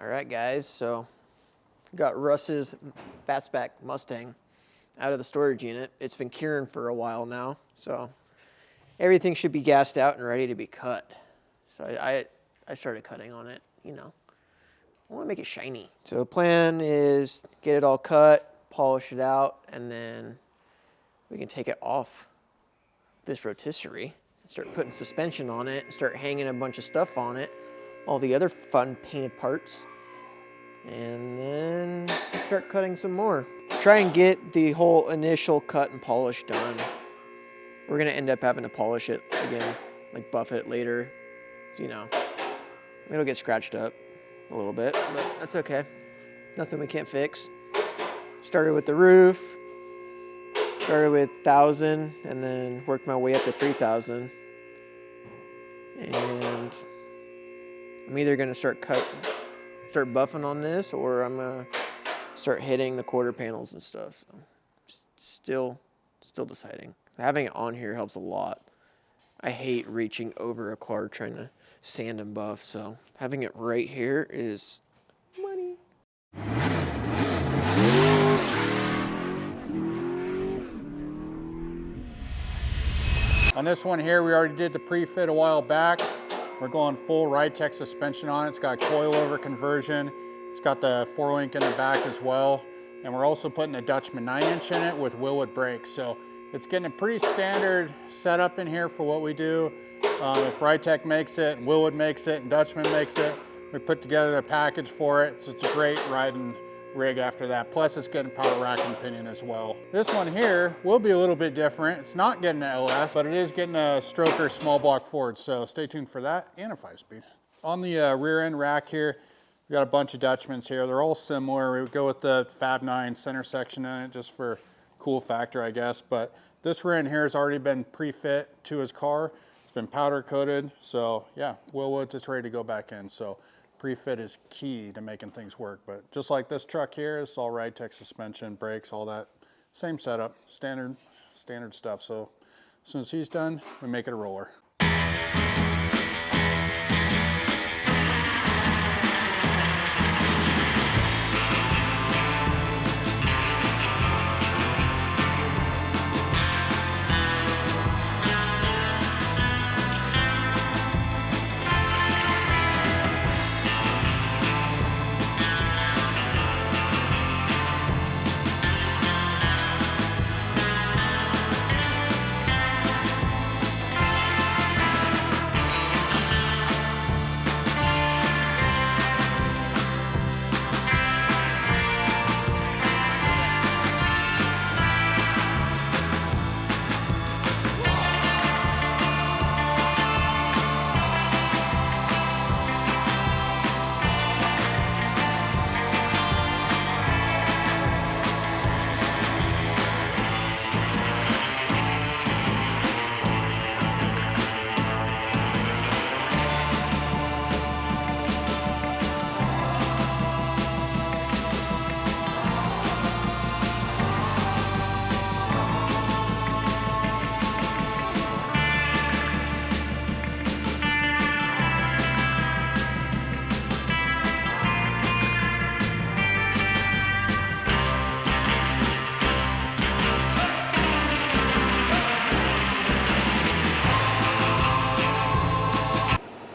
All right, guys, so got Russ's Fastback Mustang out of the storage unit. It's been curing for a while now, so everything should be gassed out and ready to be cut. So I started cutting on it, you know. I want to make it shiny. So the plan is get it all cut, polish it out, and then we can take it off this rotisserie, start putting suspension on it, start hanging a bunch of stuff on it, all the other fun painted parts, and then start cutting some more. Try and get the whole initial cut and polish done. We're gonna end up having to polish it again, like buff it later. So, you know, it'll get scratched up a little bit, but that's okay. Nothing we can't fix. Started with the roof, started with 1,000 and then worked my way up to 3,000. And I'm either gonna start buffing on this, or I'm gonna start hitting the quarter panels and stuff. So still deciding. Having it on here helps a lot. I hate reaching over a car trying to sand and buff, so having it right here is money. On this one here, we already did the pre-fit a while back. We're going full Ridetech suspension on it. It's got coilover conversion. It's got the 4-link in the back as well. And we're also putting a Dutchman 9-inch in it with Wilwood brakes. So it's getting a pretty standard setup in here for what we do. If Ridetech makes it, and Wilwood makes it, and Dutchman makes it, we put together the package for it. So it's a great riding rig after that. Plus it's getting power rack and pinion as well. This one here will be a little bit different. It's not getting an LS, but it is getting a stroker small block Ford. So stay tuned for that, and a 5-speed. On the rear end rack here, we got a bunch of Dutchmans here. They're all similar. We go with the Fab 9 center section in it just for cool factor, I guess. But this rear end here has already been pre-fit to his car. It's been powder coated. So yeah, Wilwood's, it's ready to go back in. So pre-fit is key to making things work. But just like this truck here, it's all Ridetech suspension, brakes, all that. Same setup, standard stuff. So as soon as he's done, we make it a roller.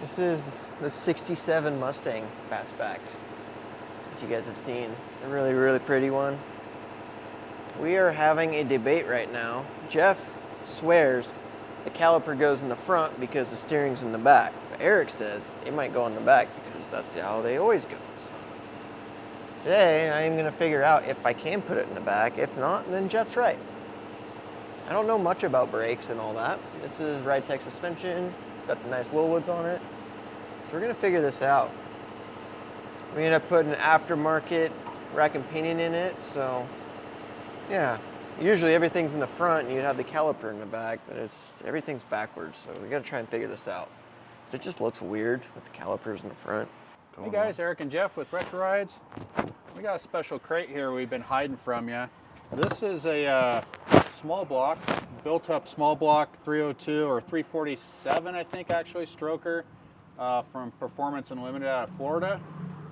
This is the 67 Mustang Fastback, as you guys have seen. A really, really pretty one. We are having a debate right now. Jeff swears the caliper goes in the front because the steering's in the back. But Eric says it might go in the back because that's how they always go. So today, I am going to figure out if I can put it in the back. If not, then Jeff's right. I don't know much about brakes and all that. This is Ridetech suspension, got the nice Wilwoods on it. So we're gonna figure this out. We end up putting an aftermarket rack and pinion in it, so yeah. Usually everything's in the front and you have the caliper in the back, but everything's backwards, so we gotta try and figure this out. Because it just looks weird with the calipers in the front. Hey guys, Eric and Jeff with Retro Rides. We got a special crate here we've been hiding from you. This is a small block, built up small block 302 or 347, I think actually, stroker from Performance Unlimited out of Florida.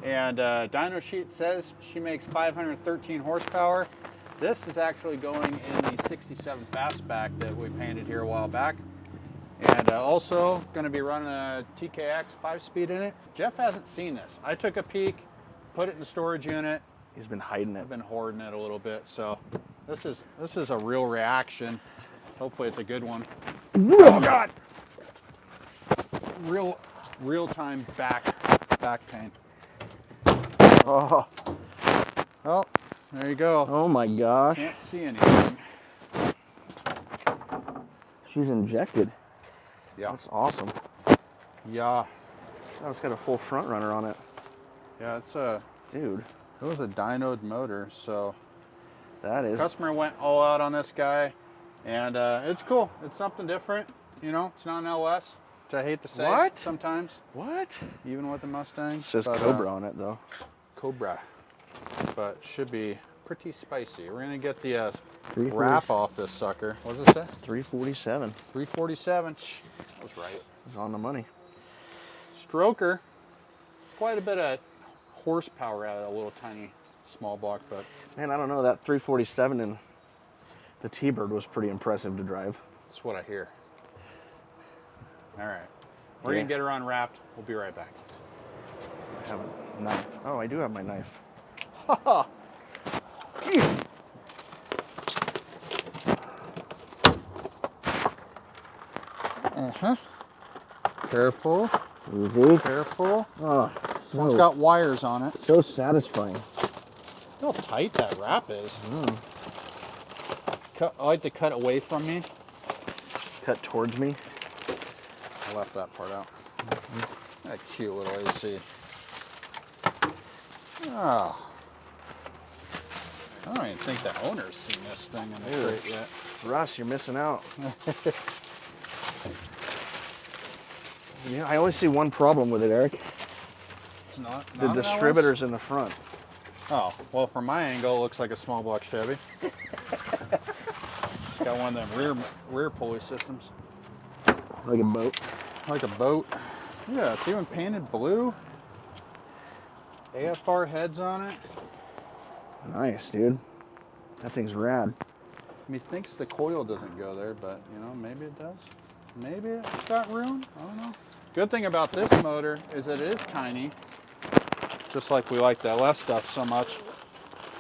And dyno sheet says she makes 513 horsepower. This is actually going in the 67 Fastback that we painted here a while back. And also going to be running a TKX 5-speed in it. Jeff hasn't seen this. I took a peek, put it in the storage unit. He's been hiding it. I've been hoarding it a little bit, so this is a real reaction. Hopefully it's a good one. Oh God! Real-time back pain. Oh, Oh, there you go. oh my gosh. Can't see anything. She's injected. Yeah. That's awesome. Yeah. Oh, it's got a full front runner on it. Yeah, it's a, Dude, it was a dynoed motor, so that is. customer went all out on this guy, and it's cool. It's something different. You know, it's not an LS, which I hate to say What? sometimes, What? even with the Mustang. It says But, Cobra on it though. Cobra, but should be pretty spicy. We're gonna get the 340 wrap off this sucker. What does it say? 347. 347. Shh, I was right. It's on the money. Stroker. Quite a bit of horsepower out of a little tiny small block, but Man, I don't know. That 347 in the T-Bird was pretty impressive to drive. that's what I hear. All right, we're Yeah. gonna get her unwrapped. We'll be right back. I have a knife. Oh, I do have my knife. Careful, Mhm. careful. Oh, This one's got wires on it. so satisfying. Look how tight that wrap is. I like to cut away from me. Cut towards me. I left that part out. That cute little AC. Ah. I don't even think the owner's seen this thing in the crate yet. Russ, you're missing out. Yeah, I only see one problem with it, Eric. It's not. The not an distributors in the front. LS? Oh, well, from my angle, it looks like a small block Chevy. It's got one of them rear pulley systems. Like a boat. Like a boat. Yeah, it's even painted blue. AFR heads on it. Nice, dude. That thing's rad. Methinks the coil doesn't go there, but you know, maybe it does. Maybe it's got room. I don't know. Good thing about this motor is that it is tiny, just like we like the LS stuff so much,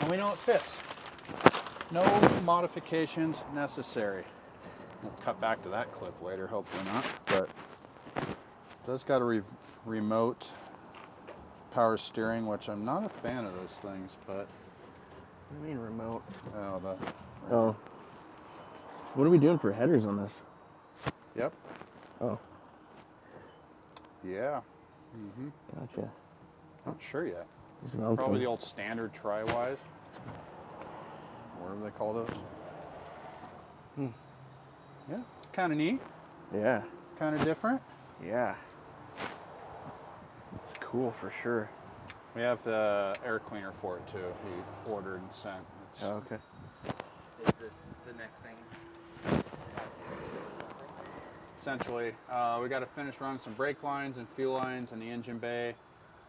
and we know it fits. No modifications necessary. We'll cut back to that clip later, hopefully not. But it does got a remote power steering, which I'm not a fan of those things, but What do you mean remote? oh, Oh. What are we doing for headers on this? yep, Oh, yeah. gotcha. Not sure yet. It's Velcro. Probably the old standard tri-wise. Whatever they call those. Yeah, kind of neat, Yeah, kind of different. yeah. It's cool for sure. We have the air cleaner for it too. He ordered and sent. It's Oh, okay. Is this the next thing? essentially, we got to finish running some brake lines and fuel lines in the engine bay.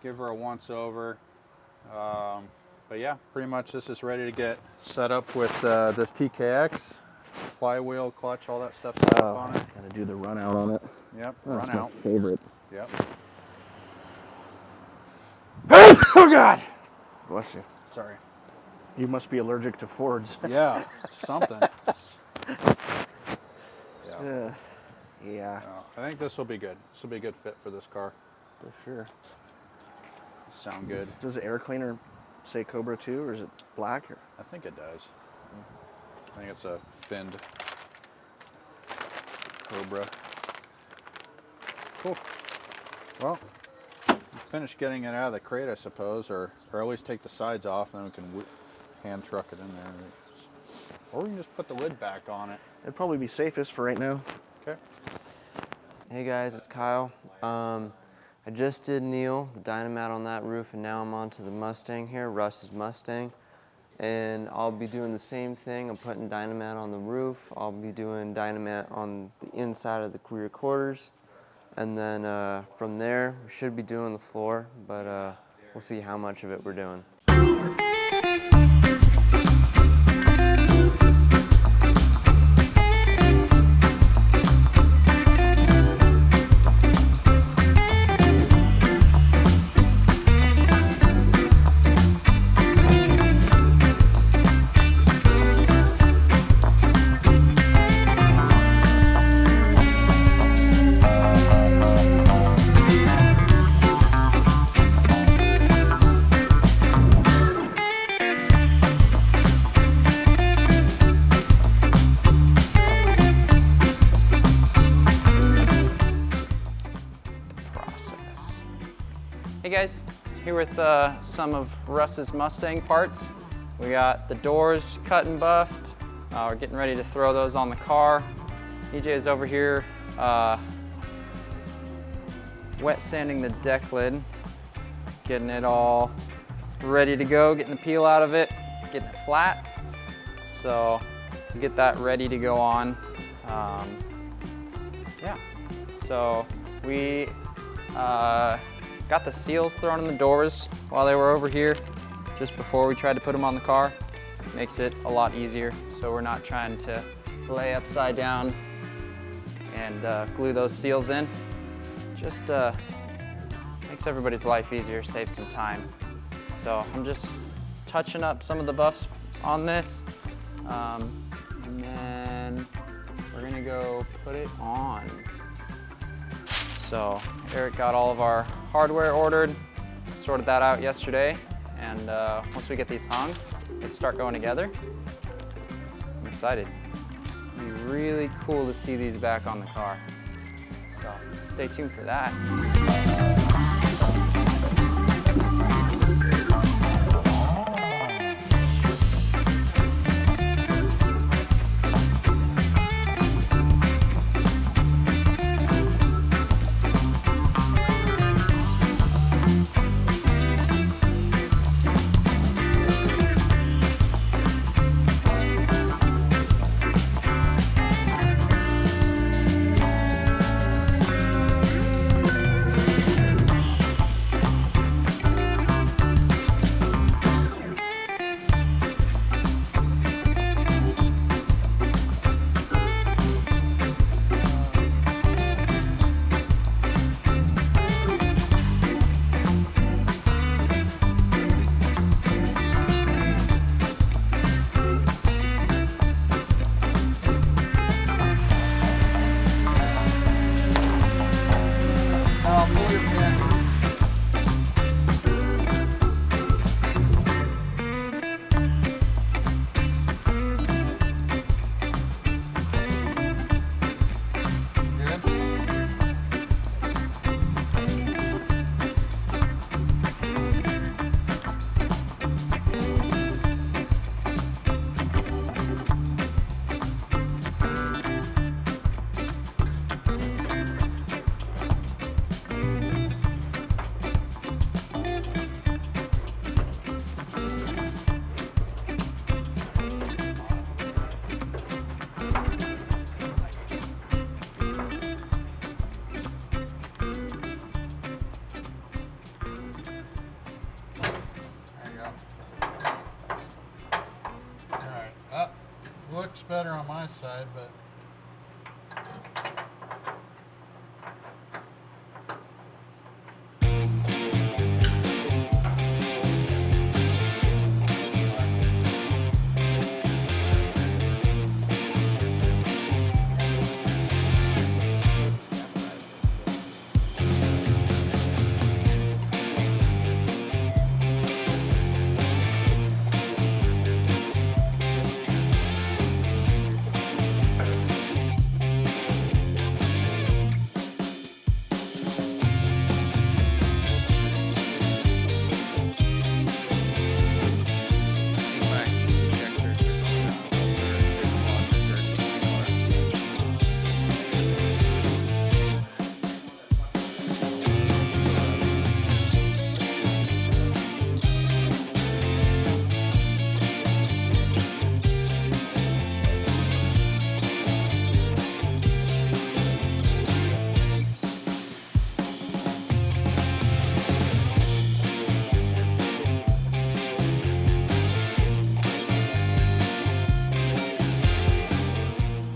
Give her a once over. But yeah, pretty much this is ready to get set up with this TKX, flywheel, clutch, all that stuff set up on it. Gotta do the run out on it. Yep, Oh, run that's my out. favorite. Yep. Oh God! Bless you. Sorry. You must be allergic to Fords. Yeah, something. Yeah. Yeah, I think this will be good. This will be a good fit for this car. for sure. Sound good. Does the air cleaner say Cobra 2 or is it black? Or? I think it does. I think it's a finned Cobra. Cool. Well, we'll finish getting it out of the crate, I suppose, or at least take the sides off, and then we can hand truck it in there. Or we can just put the lid back on it. It'd probably be safest for right now. Okay. Hey guys, it's Kyle. I just did Neil, the Dynamat on that roof, and now I'm on to the Mustang here, Russ's Mustang. And I'll be doing the same thing. I'm putting Dynamat on the roof. I'll be doing Dynamat on the inside of the rear quarters. And then from there, we should be doing the floor, but we'll see how much of it we're doing. Hey guys, here with some of Russ's Mustang parts. We got the doors cut and buffed. We're getting ready to throw those on the car. EJ is over here wet sanding the deck lid, getting it all ready to go, getting the peel out of it, getting it flat. So we get that ready to go on. Yeah, so we got the seals thrown in the doors while they were over here, just before we tried to put them on the car. Makes it a lot easier, so we're not trying to lay upside down and glue those seals in. Just makes everybody's life easier, saves some time. So I'm just touching up some of the buffs on this, and then we're gonna go put it on. So Eric got all of our hardware ordered, sorted that out yesterday, and once we get these hung, let's start going together. I'm excited. It'll be really cool to see these back on the car. So stay tuned for that. Looks better on my side, but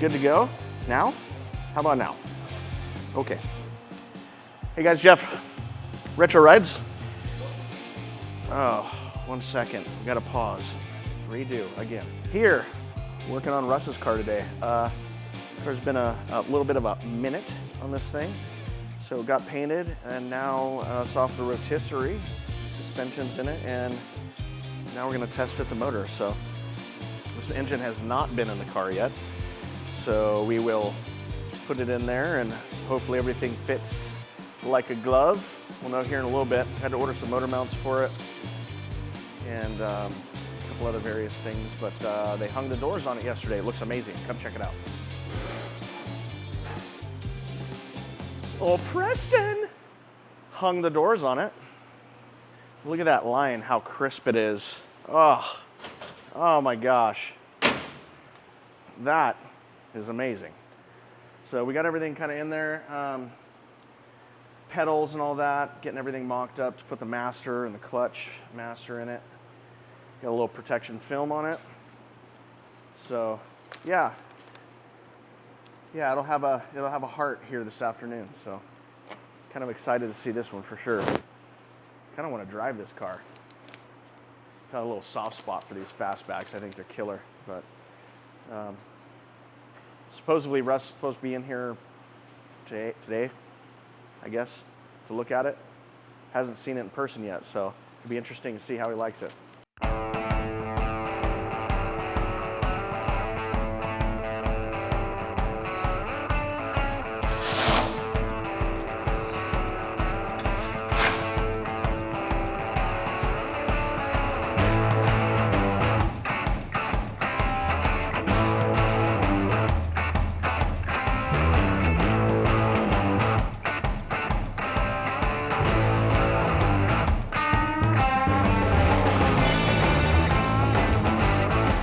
Good to go? Now? How about now? Okay. Hey guys, Jeff, Retro Rides? Oh, 1 second, we gotta pause. Redo again. Here, working on Russ's car today. There's been a little bit of a minute on this thing. So it got painted and now it's off the rotisserie. Suspension's in it, and now we're gonna test fit the motor. So this engine has not been in the car yet. So we will put it in there and hopefully everything fits like a glove. We'll know here in a little bit. Had to order some motor mounts for it and a couple other various things, but they hung the doors on it yesterday. It looks amazing. Come check it out. Oh, Preston hung the doors on it. Look at that line, how crisp it is. Oh my gosh. That is amazing. So we got everything kind of in there. Pedals and all that, getting everything mocked up to put the master and the clutch master in it. Got a little protection film on it. So yeah, it'll have a heart here this afternoon. So kind of excited to see this one for sure. Kind of want to drive this car. Got a little soft spot for these fastbacks. I think they're killer. But supposedly Russ is supposed to be in here today, I guess, to look at it. Hasn't seen it in person yet, so it'll be interesting to see how he likes it.